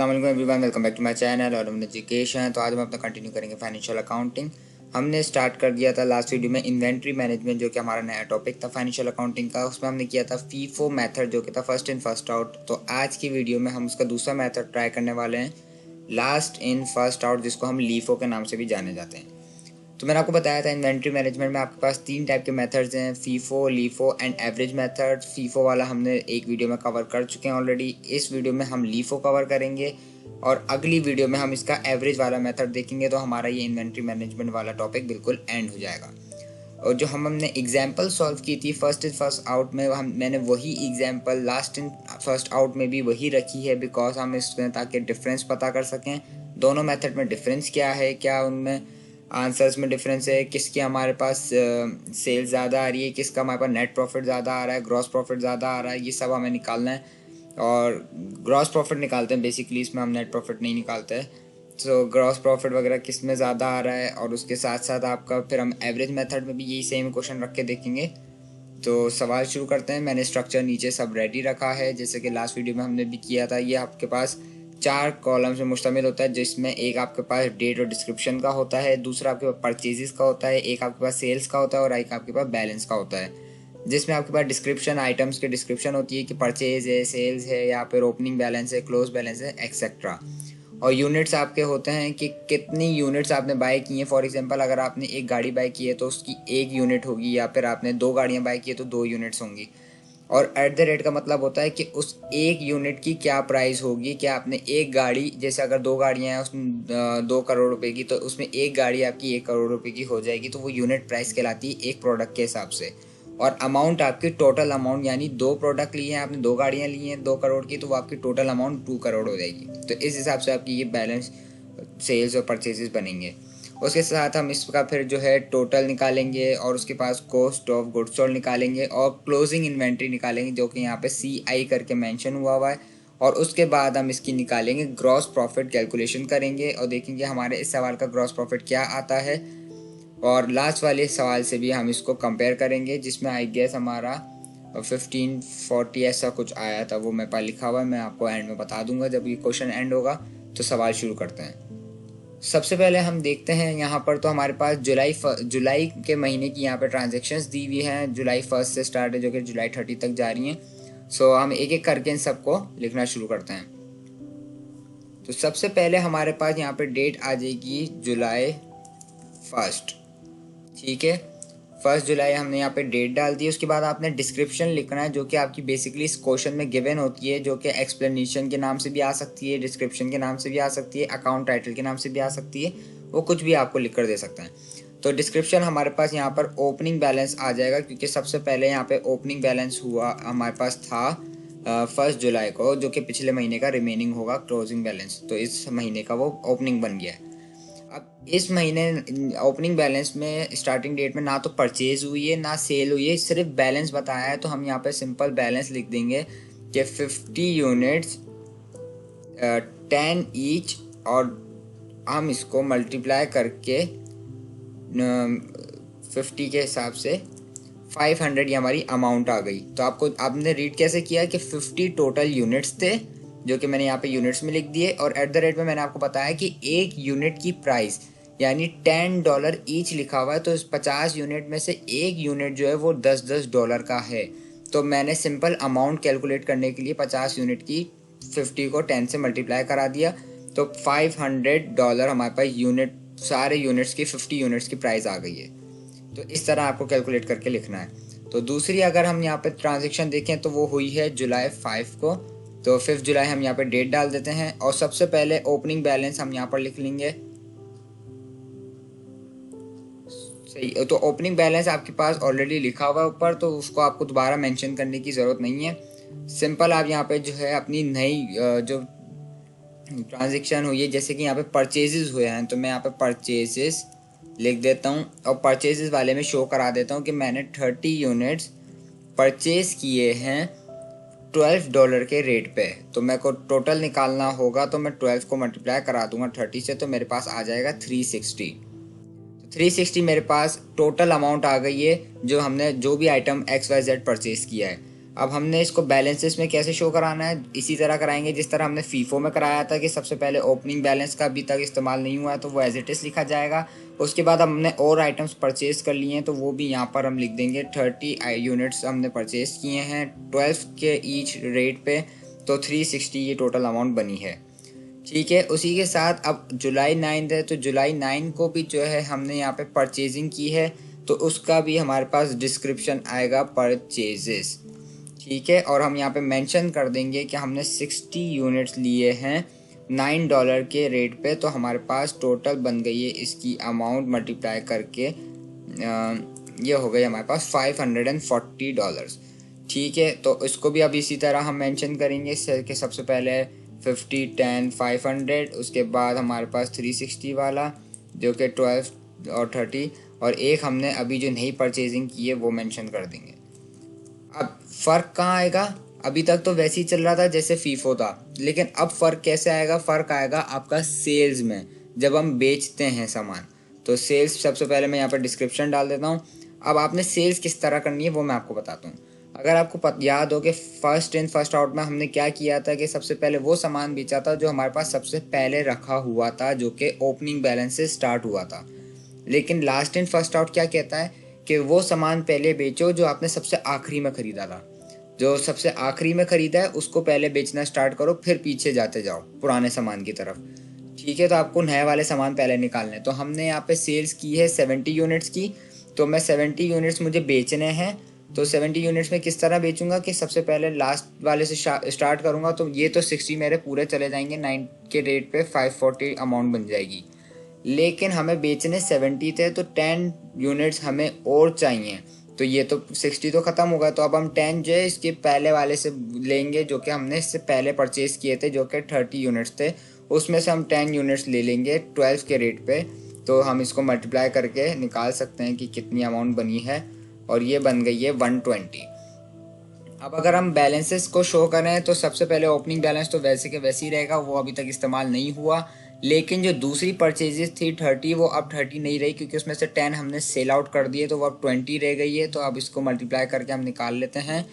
अस्सलाम वालेकुम everyone, welcome back to my channel और एजुकेशन। तो आज हम अपना कंटिन्यू करेंगे फाइनेंशियल अकाउंटिंग। हमने स्टार्ट कर दिया था लास्ट वीडियो में इन्वेंट्री मैनेजमेंट, जो कि हमारा नया टॉपिक था फाइनेंशियल अकाउंटिंग का। उसमें हमने किया था फीफो मेथड, जो कि था फर्स्ट इन फर्स्ट आउट। तो आज की वीडियो में हम उसका दूसरा मेथड ट्राई करने वाले हैं, लास्ट इन फर्स्ट आउट, जिसको हम लीफो के नाम से भी जाने जाते हैं। तो मैंने आपको बताया था इन्वेंट्री मैनेजमेंट में आपके पास 3 टाइप के मेथड्स हैं, FIFO, LIFO and average method. FIFO वाला हमने एक वीडियो में कवर कर चुके हैं ऑलरेडी। इस वीडियो में हम लीफो कवर करेंगे और अगली वीडियो में हम इसका एवरेज वाला मेथड देखेंगे। तो हमारा ये इन्वेंट्री मैनेजमेंट वाला टॉपिक बिल्कुल एंड हो जाएगा। और जो हमने एग्जाम्पल सॉल्व की थी फर्स्ट इन फर्स्ट आउट में, मैंने वही example last in first out में भी वही रखी है, बिकॉज हम इसमें ताकि डिफरेंस पता कर सकें दोनों मेथड में डिफरेंस क्या है, क्या उनमें आंसर्स में डिफरेंस है, किसकी हमारे पास सेल्स ज़्यादा आ रही है, किसका हमारे पास नेट प्रॉफिट ज़्यादा आ रहा है, ग्रॉस प्रॉफिट ज़्यादा आ रहा है। ये सब हमें निकालना है और ग्रॉस प्रॉफिट निकालते हैं बेसिकली, इसमें हम नेट प्रॉफिट नहीं निकालते हैं। तो ग्रॉस प्रॉफिट वगैरह किस में ज़्यादा आ रहा है, और उसके साथ साथ आपका फिर हम एवरेज मेथड में भी यही सेम क्वेश्चन रख के देखेंगे। तो सवाल शुरू करते हैं। मैंने स्ट्रक्चर नीचे सब रेडी रखा है, जैसे कि लास्ट वीडियो में हमने भी किया था। ये आपके पास 4 कॉलम से मुश्तमिल होता है, जिसमें एक आपके पास डेट और डिस्क्रिप्शन का होता है, दूसरा आपके पास परचेजेस का होता है, एक आपके पास सेल्स का होता है और एक आपके पास बैलेंस का होता है। जिसमें आपके पास डिस्क्रिप्शन, आइटम्स की डिस्क्रिप्शन होती है कि परचेज है, सेल्स है, या फिर ओपनिंग बैलेंस है, क्लोज बैलेंस है, एक्सेट्रा। और यूनिट्स आपके होते हैं कि कितनी यूनिट्स आपने बाय की हैं। फॉर एग्जांपल, अगर आपने एक गाड़ी बाय की है तो उसकी 1 यूनिट होगी, या फिर आपने 2 गाड़ियां बाय की है तो 2 यूनिट्स होंगी। और एट द रेट का मतलब होता है कि उस 1 यूनिट की क्या प्राइस होगी। क्या आपने एक गाड़ी, जैसे अगर 2 गाड़ियां हैं उसमें 2 करोड़ रुपए की, तो उसमें एक गाड़ी आपकी 1 करोड़ रुपए की हो जाएगी। तो वो यूनिट प्राइस कहलाती है एक प्रोडक्ट के हिसाब से। और अमाउंट आपकी टोटल अमाउंट, यानी 2 प्रोडक्ट लिए हैं आपने, 2 गाड़ियां ली हैं 2 करोड़ की, तो वो आपकी टोटल अमाउंट 2 करोड़ हो जाएगी। तो इस हिसाब से आपकी ये बैलेंस सेल्स और परचेजेस बनेंगे। उसके साथ हम इसका फिर जो है टोटल निकालेंगे, और उसके पास कॉस्ट ऑफ गुड्स सोल्ड निकालेंगे, और क्लोजिंग इन्वेंट्री निकालेंगे, जो कि यहाँ पे CI करके मेंशन हुआ है। और उसके बाद हम इसकी निकालेंगे ग्रॉस प्रॉफिट, कैलकुलेशन करेंगे और देखेंगे हमारे इस सवाल का ग्रॉस प्रॉफिट क्या आता है। और लास्ट वाले सवाल से भी हम इसको कंपेयर करेंगे, जिसमें आई गेस हमारा 1540 ऐसा कुछ आया था। वो मेरे पास लिखा हुआ है, मैं आपको एंड में बता दूंगा जब ये क्वेश्चन एंड होगा। तो सवाल शुरू करते हैं। सबसे पहले हम देखते हैं यहाँ पर, तो हमारे पास जुलाई के महीने की यहाँ पर ट्रांजेक्शन्स दी हुई हैं। जुलाई 1 से स्टार्ट है, जो कि जुलाई 30 तक जा रही हैं। सो हम एक एक करके इन सबको लिखना शुरू करते हैं। तो सबसे पहले हमारे पास यहाँ पे डेट आ जाएगी जुलाई 1। ठीक है, 1 जुलाई हमने यहाँ पे डेट डाल दी। उसके बाद आपने डिस्क्रिप्शन लिखना है, जो कि आपकी बेसिकली इस क्वेश्चन में गिवन होती है, जो कि एक्सप्लेनेशन के नाम से भी आ सकती है, डिस्क्रिप्शन के नाम से भी आ सकती है, अकाउंट टाइटल के नाम से भी आ सकती है। वो कुछ भी आपको लिख कर दे सकते हैं। तो डिस्क्रिप्शन हमारे पास यहाँ पर ओपनिंग बैलेंस आ जाएगा, क्योंकि सबसे पहले यहाँ पे ओपनिंग बैलेंस हुआ हमारे पास था 1 जुलाई को, जो कि पिछले महीने का रिमेनिंग होगा क्लोजिंग बैलेंस। तो इस महीने का वो ओपनिंग बन गया है। अब इस महीने ओपनिंग बैलेंस में स्टार्टिंग डेट में ना तो परचेज हुई है ना सेल हुई है, सिर्फ बैलेंस बताया है। तो हम यहाँ पे सिंपल बैलेंस लिख देंगे कि 50 यूनिट्स 10 ईच, और हम इसको मल्टीप्लाई करके 50 के हिसाब से 500 ये हमारी अमाउंट आ गई। तो आपने रीड कैसे किया कि 50 टोटल यूनिट्स थे, जो कि मैंने यहाँ पे यूनिट्स में लिख दिए, और एट द रेट में मैंने आपको बताया कि एक यूनिट की प्राइस यानी $10 ईच लिखा हुआ है। तो इस 50 यूनिट में से एक यूनिट जो है वो $10 का है। तो मैंने सिंपल अमाउंट कैलकुलेट करने के लिए 50 यूनिट की 50 को 10 से मल्टीप्लाई करा दिया। तो $500 हमारे पास यूनिट, सारे यूनिट्स की 50 यूनिट्स की प्राइस आ गई है। तो इस तरह आपको कैलकुलेट करके लिखना है। तो दूसरी अगर हम यहाँ पे ट्रांजेक्शन देखें तो वो हुई है जुलाई 5 को। तो 5 जुलाई हम यहाँ पे डेट डाल देते हैं, और सबसे पहले ओपनिंग बैलेंस हम यहाँ पर लिख लेंगे। सही, तो ओपनिंग बैलेंस आपके पास ऑलरेडी लिखा हुआ है ऊपर, तो उसको आपको दोबारा मेंशन करने की ज़रूरत नहीं है। सिंपल आप यहाँ पे जो है अपनी नई जो ट्रांजेक्शन हुई है, जैसे कि यहाँ पे परचेजेस हुए हैं, तो मैं यहाँ पे परचेजेस लिख देता हूँ, और परचेजेस वाले में शो करा देता हूँ कि मैंने 30 यूनिट्स परचेज किए हैं $12 के रेट पे। तो मेरे को टोटल निकालना होगा, तो मैं 12 को मल्टीप्लाई करा दूंगा 30 से, तो मेरे पास आ जाएगा 360। तो 360 मेरे पास टोटल अमाउंट आ गई है, जो हमने जो भी आइटम XYZ परचेज किया है। अब हमने इसको बैलेंसेस में कैसे शो कराना है, इसी तरह कराएंगे जिस तरह हमने फीफो में कराया था कि सबसे पहले ओपनिंग बैलेंस का अभी तक इस्तेमाल नहीं हुआ है तो वो एज इट इज़ लिखा जाएगा। उसके बाद हमने और आइटम्स परचेज कर लिए हैं तो वो भी यहाँ पर हम लिख देंगे। 30 यूनिट्स हमने परचेज किए हैं 12 के ईच रेट पे, तो 360 ये टोटल अमाउंट बनी है। ठीक है, उसी के साथ अब जुलाई 9 है तो जुलाई 9 को भी जो है हमने यहाँ पे परचेजिंग की है तो उसका भी हमारे पास डिस्क्रिप्शन आएगा परचेजेस। ठीक है, और हम यहाँ पे मेंशन कर देंगे कि हमने 60 यूनिट्स लिए हैं $9 के रेट पे, तो हमारे पास टोटल बन गई है इसकी अमाउंट मल्टीप्लाई करके ये हो गई हमारे पास $540। ठीक है, तो इसको भी अब इसी तरह हम मेंशन करेंगे कि सबसे पहले 50, 10, 500, उसके बाद हमारे पास 360 वाला जो कि 12 और 30, और एक हमने अभी जो नई परचेजिंग की है वो मेंशन कर देंगे। अब फ़र्क कहाँ आएगा, अभी तक तो वैसे ही चल रहा था जैसे फीफो था, लेकिन अब फ़र्क कैसे आएगा, फ़र्क आएगा आपका सेल्स में जब हम बेचते हैं सामान। तो सेल्स सबसे पहले मैं यहाँ पर डिस्क्रिप्शन डाल देता हूँ। अब आपने सेल्स किस तरह करनी है वो मैं आपको बताता हूँ। अगर आपको याद हो कि फर्स्ट इन फर्स्ट आउट में हमने क्या किया था कि सबसे पहले वो सामान बेचा था जो हमारे पास सबसे पहले रखा हुआ था, जो कि ओपनिंग बैलेंस से स्टार्ट हुआ था। लेकिन लास्ट इन फर्स्ट आउट क्या कहता है कि वो सामान पहले बेचो जो आपने सबसे आखिरी में ख़रीदा था। जो सबसे आखिरी में ख़रीदा है उसको पहले बेचना स्टार्ट करो, फिर पीछे जाते जाओ पुराने सामान की तरफ। ठीक है, तो आपको नए वाले सामान पहले निकालने। तो हमने यहाँ पे सेल्स की है 70 यूनिट्स की, तो मैं 70 यूनिट्स मुझे बेचने हैं। तो 70 यूनिट्स में किस तरह बेचूंगा कि सबसे पहले लास्ट वाले से स्टार्ट करूँगा, तो ये तो 60 मेरे पूरे चले जाएंगे, 9 के रेट पे 540 अमाउंट बन जाएगी। लेकिन हमें बेचने 70 थे तो 10 यूनिट्स हमें और चाहिए, तो ये तो 60 तो ख़त्म हो गया। तो अब हम 10 जो है इसके पहले वाले से लेंगे जो कि हमने इससे पहले परचेज़ किए थे जो कि 30 यूनिट्स थे, उसमें से हम 10 यूनिट्स ले लेंगे 12 के रेट पे। तो हम इसको मल्टीप्लाई करके निकाल सकते हैं कि कितनी अमाउंट बनी है, और ये बन गई है 120। अब अगर हम बैलेंसेस को शो करें तो सबसे पहले ओपनिंग बैलेंस तो वैसे के वैसे ही रहेगा, वो अभी तक इस्तेमाल नहीं हुआ। लेकिन जो दूसरी परचेजेस थी 30, वो अब 30 नहीं रही क्योंकि उसमें से 10 हमने सेल आउट कर दिए, तो वो अब 20 रह गई है। तो अब इसको मल्टीप्लाई करके हम निकाल लेते हैं,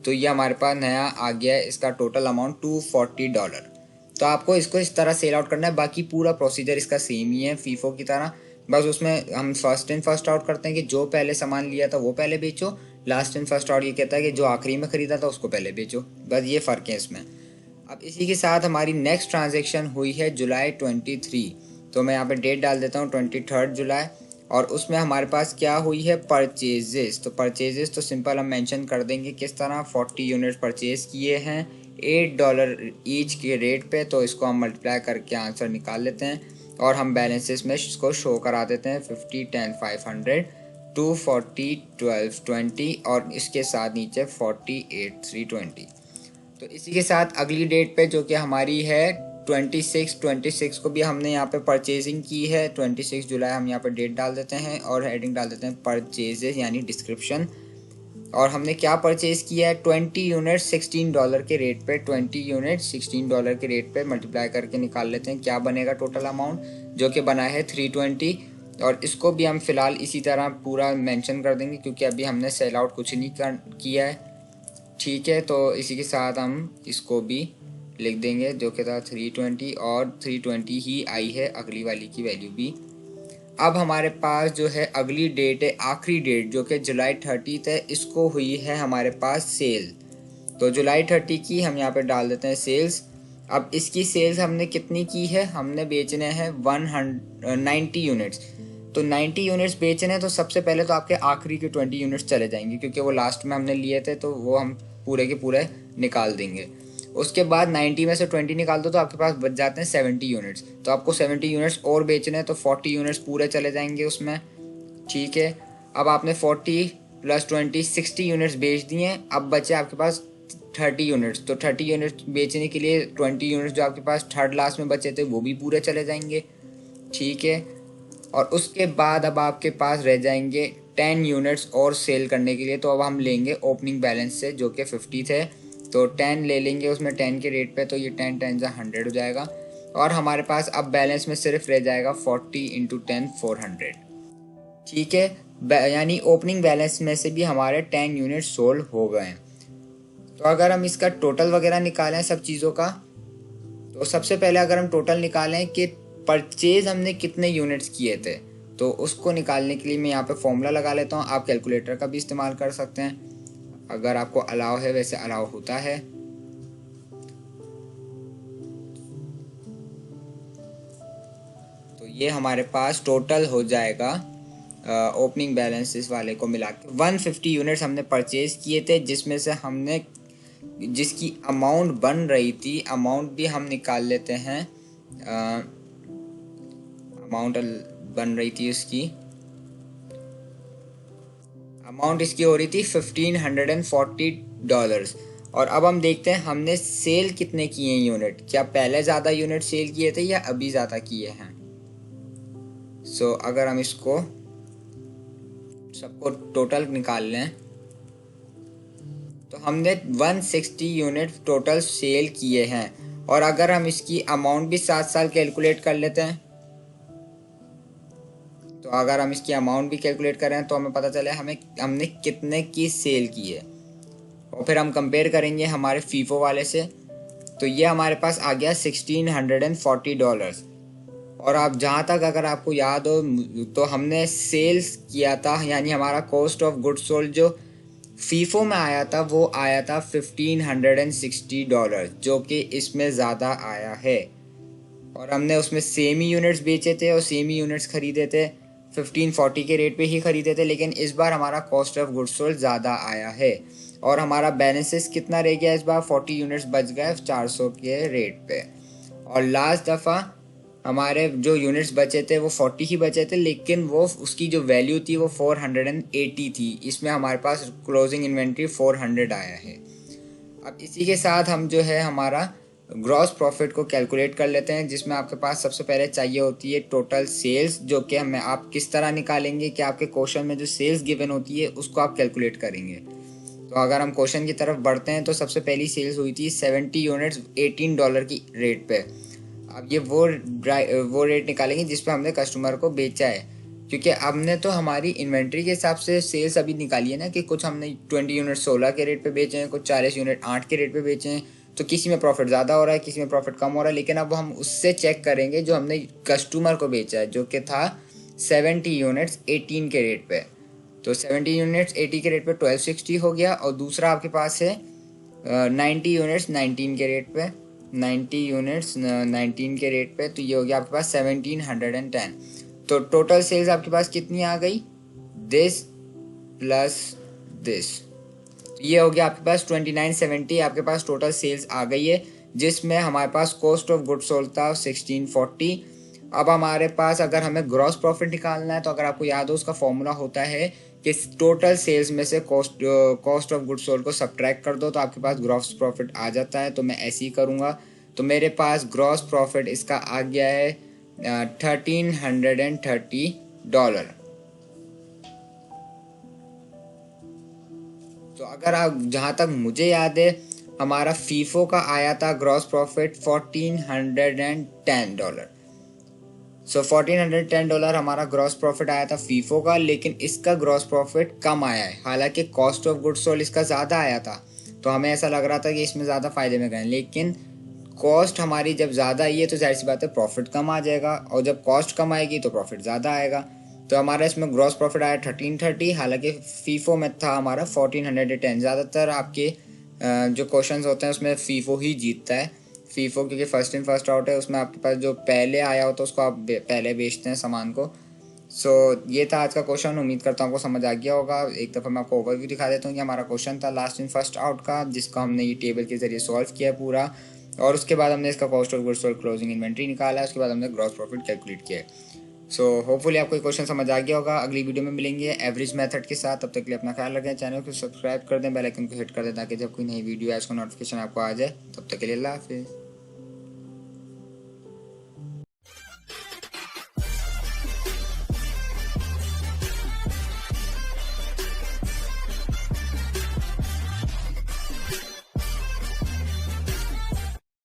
तो ये हमारे पास नया आ गया है, इसका टोटल अमाउंट $240। तो आपको इसको इस तरह सेल आउट करना है, बाकी पूरा प्रोसीजर इसका सेम ही है फीफो की तरह। बस उसमें हम फर्स्ट इन फर्स्ट आउट करते हैं कि जो पहले सामान लिया था वो पहले बेचो, लास्ट इन फर्स्ट आउट ये कहता है कि जो आखिरी में ख़रीदा था उसको पहले बेचो। बस ये फ़र्क है इसमें। अब इसी के साथ हमारी नेक्स्ट ट्रांजैक्शन हुई है जुलाई 23, तो मैं यहाँ पे डेट डाल देता हूँ 23 जुलाई, और उसमें हमारे पास क्या हुई है परचेजेस। तो परचेजेस तो सिंपल हम मेंशन कर देंगे किस तरह, 40 यूनिट परचेज किए हैं $8 ईच के रेट पे, तो इसको हम मल्टीप्लाई करके आंसर निकाल लेते हैं और हम बैलेंसेस में इसको शो करा देते हैं 50, 10, 500, 240, 12, 20 और इसके साथ नीचे 48, 320। तो इसी के साथ अगली डेट पे जो कि हमारी है 26 को भी हमने यहाँ पे परचेजिंग की है 26 जुलाई। हम यहाँ पे डेट डाल देते हैं और हेडिंग डाल देते हैं परचेजेस यानी डिस्क्रिप्शन। और हमने क्या परचेज़ किया है 20 यूनिट $16 के रेट पे, 20 यूनिट $16 के रेट पे मल्टीप्लाई करके निकाल लेते हैं क्या बनेगा टोटल अमाउंट, जो कि बना है 320। और इसको भी हम फ़िलहाल इसी तरह पूरा मेंशन कर देंगे क्योंकि अभी हमने सेल आउट कुछ नहीं किया है। ठीक है, तो इसी के साथ हम इसको भी लिख देंगे जो कि था 320, और 320 ही आई है अगली वाली की वैल्यू भी। अब हमारे पास जो है अगली डेट है, आखिरी डेट जो कि जुलाई 30 है, इसको हुई है हमारे पास सेल। तो जुलाई 30 की हम यहाँ पे डाल देते हैं सेल्स। अब इसकी सेल्स हमने कितनी की है, हमने बेचने हैं 190 यूनिट्स। तो 90 यूनिट्स बेचने हैं तो सबसे पहले तो आपके आखिरी के 20 यूनिट्स चले जाएंगे क्योंकि वो लास्ट में हमने लिए थे, तो वो हम पूरे के पूरे निकाल देंगे। उसके बाद 90 में से 20 निकाल दो तो आपके पास बच जाते हैं 70 यूनिट्स। तो आपको 70 यूनिट्स और बेचने हैं तो 40 यूनिट्स पूरे चले जाएंगे उसमें। ठीक है, अब आपने 40 + 20 60 यूनिट्स बेच दिए हैं। अब बचे आपके पास 30 यूनिट्स। तो 30 यूनिट्स बेचने के लिए 20 यूनिट्स जो आपके पास थर्ड लास्ट में बचे थे वो भी पूरे चले जाएंगे। ठीक है, और उसके बाद अब आपके पास रह जाएंगे 10 यूनिट्स और सेल करने के लिए। तो अब हम लेंगे ओपनिंग बैलेंस से जो कि 50 थे, तो 10 ले लेंगे उसमें 10 के रेट पे, तो ये 10 10 100 हो जाएगा। और हमारे पास अब बैलेंस में सिर्फ रह जाएगा 40 × 10 400। ठीक है, यानी ओपनिंग बैलेंस में से भी हमारे 10 यूनिट सोल्ड हो गए हैं। तो अगर हम इसका टोटल वगैरह निकालें सब चीज़ों का, तो सबसे पहले अगर हम टोटल निकालें कि परचेज हमने कितने यूनिट्स किए थे, तो उसको निकालने के लिए मैं यहाँ पे फॉर्मूला लगा लेता हूँ। आप कैलकुलेटर का भी इस्तेमाल कर सकते हैं अगर आपको अलाउ है, वैसे अलाउ होता है। तो ये हमारे पास टोटल हो जाएगा ओपनिंग बैलेंस इस वाले को मिला के 150 यूनिट्स हमने परचेज किए थे, जिसमें से हमने जिसकी अमाउंट बन रही थी, अमाउंट भी हम निकाल लेते हैं। अमाउंट बन रही थी उसकी, अमाउंट इसकी हो रही थी $1540। और अब हम देखते हैं हमने सेल कितने किए हैं यूनिट, क्या पहले ज़्यादा यूनिट सेल किए थे या अभी ज़्यादा किए हैं। सो अगर हम इसको सबको टोटल निकाल लें तो हमने 160 यूनिट टोटल सेल किए हैं। और अगर हम इसकी अमाउंट भी साथ साथ कैलकुलेट कर लेते हैं, तो अगर हम इसकी अमाउंट भी कैलकुलेट करें तो हमें पता चले हमने कितने की सेल की है। और फिर हम कंपेयर करेंगे हमारे फीफो वाले से, तो ये हमारे पास आ गया $1640। और आप जहाँ तक अगर आपको याद हो तो हमने सेल्स किया था, यानी हमारा कॉस्ट ऑफ गुड्स सोल्ड जो फीफो में आया था वो आया था $1560, जो कि इसमें ज़्यादा आया है। और हमने उसमें सेम ही यूनिट्स बेचे थे और सेम ही यूनिट्स खरीदे थे, 1540 के रेट पे ही खरीदे थे, लेकिन इस बार हमारा कॉस्ट ऑफ गुड्स सोल्ड ज़्यादा आया है। और हमारा बैलेंसेस कितना रह गया इस बार, 40 यूनिट्स बच गए 400 के रेट पे। और लास्ट दफ़ा हमारे जो यूनिट्स बचे थे वो 40 ही बचे थे, लेकिन वो उसकी जो वैल्यू थी वो 480 थी। इसमें हमारे पास क्लोजिंग इन्वेंट्री 400 आया है। अब इसी के साथ हम जो है हमारा ग्रॉस प्रॉफिट को कैलकुलेट कर लेते हैं, जिसमें आपके पास सबसे पहले चाहिए होती है टोटल सेल्स, जो कि हमें आप किस तरह निकालेंगे कि आपके क्वेश्चन में जो सेल्स गिवन होती है उसको आप कैलकुलेट करेंगे। तो अगर हम क्वेश्चन की तरफ बढ़ते हैं तो सबसे पहली सेल्स हुई थी 70 यूनिट्स $18 की रेट पे। अब ये वो रेट निकालेंगे जिस पे हमने कस्टमर को बेचा है, क्योंकि हमने तो हमारी इन्वेंट्री के हिसाब से सेल्स अभी निकाली है ना, कि कुछ हमने 20 यूनिट 16 के रेट पे बेचे हैं, कुछ 40 यूनिट 8 के रेट पे बेचे हैं, तो किसी में प्रॉफिट ज़्यादा हो रहा है, किसी में प्रॉफिट कम हो रहा है। लेकिन अब हम उससे चेक करेंगे जो हमने कस्टमर को बेचा है, जो कि था 70 यूनिट्स 18 के रेट पे। तो 70 यूनिट्स 80 के रेट पे 1260 हो गया। और दूसरा आपके पास है 90 यूनिट्स 19 के रेट पे, 90 यूनिट्स 19 के रेट पे, तो ये हो गया आपके पास 1710। तो टोटल सेल्स आपके पास कितनी आ गई, दिस प्लस दिस, तो ये हो गया आपके पास 2970। आपके पास टोटल सेल्स आ गई है, जिसमें हमारे पास कॉस्ट ऑफ गुड्स सोल्ड था 1640। अब हमारे पास अगर हमें ग्रॉस प्रॉफिट निकालना है, तो अगर आपको याद हो उसका फॉर्मूला होता है कि टोटल सेल्स में से कॉस्ट ऑफ गुड्स सोल्ड को सब्ट्रैक्ट कर दो तो आपके पास ग्रॉस प्रॉफिट आ जाता है। तो मैं ऐसे ही करूँगा। तो मेरे पास ग्रॉस प्रॉफिट इसका आ गया है $1330। तो अगर आप, जहाँ तक मुझे याद है, हमारा फीफो का आया था ग्रॉस प्रॉफिट $1410। सो $1410 हमारा ग्रॉस प्रॉफिट आया था फीफो का, लेकिन इसका ग्रॉस प्रॉफिट कम आया है। हालांकि कॉस्ट ऑफ गुड्स सोल्ड इसका ज़्यादा आया था, तो हमें ऐसा लग रहा था कि इसमें ज़्यादा फ़ायदे में गए, लेकिन कॉस्ट हमारी जब ज़्यादा आई है तो जाहिर सी बात है प्रॉफिट कम आ जाएगा, और जब कॉस्ट कम आएगी तो प्रॉफिट ज़्यादा आएगा। तो हमारा इसमें ग्रॉस प्रॉफिट आया 1330, हालांकि फीफो में था हमारा 1410। ज़्यादातर आपके जो क्वेश्चंस होते हैं उसमें फीफो ही जीतता है। फीफो क्योंकि फर्स्ट इन फर्स्ट आउट है, उसमें आपके पास जो पहले आया होता है उसको आप पहले बेचते हैं सामान को। सो ये था आज का क्वेश्चन। उम्मीद करता हूँ आपको समझ आ गया होगा। एक दफ़ा मैं आपको ओवरव्यू दिखा देता हूँ। ये हमारा क्वेश्चन था लास्ट इन फर्स्ट आउट का, जिसको हमने ये टेबल के जरिए सॉल्व किया पूरा, और उसके बाद हमने इसका cost of goods sold closing inventory निकाला है, उसके बाद हमने ग्रॉस प्रॉफिट कैलकुलेट किया है। सो होपफुली आपको ये क्वेश्चन समझ आ गया होगा। अगली वीडियो में मिलेंगे एवरेज मेथड के साथ। तब तक के लिए अपना ख्याल रखें, चैनल को सब्सक्राइब कर दें, बेल आइकन को हिट कर दें, ताकि जब कोई नई वीडियो है उसका नोटिफिकेशन आपको आ जाए। तब तक के लिए अल्लाह हाफिज़।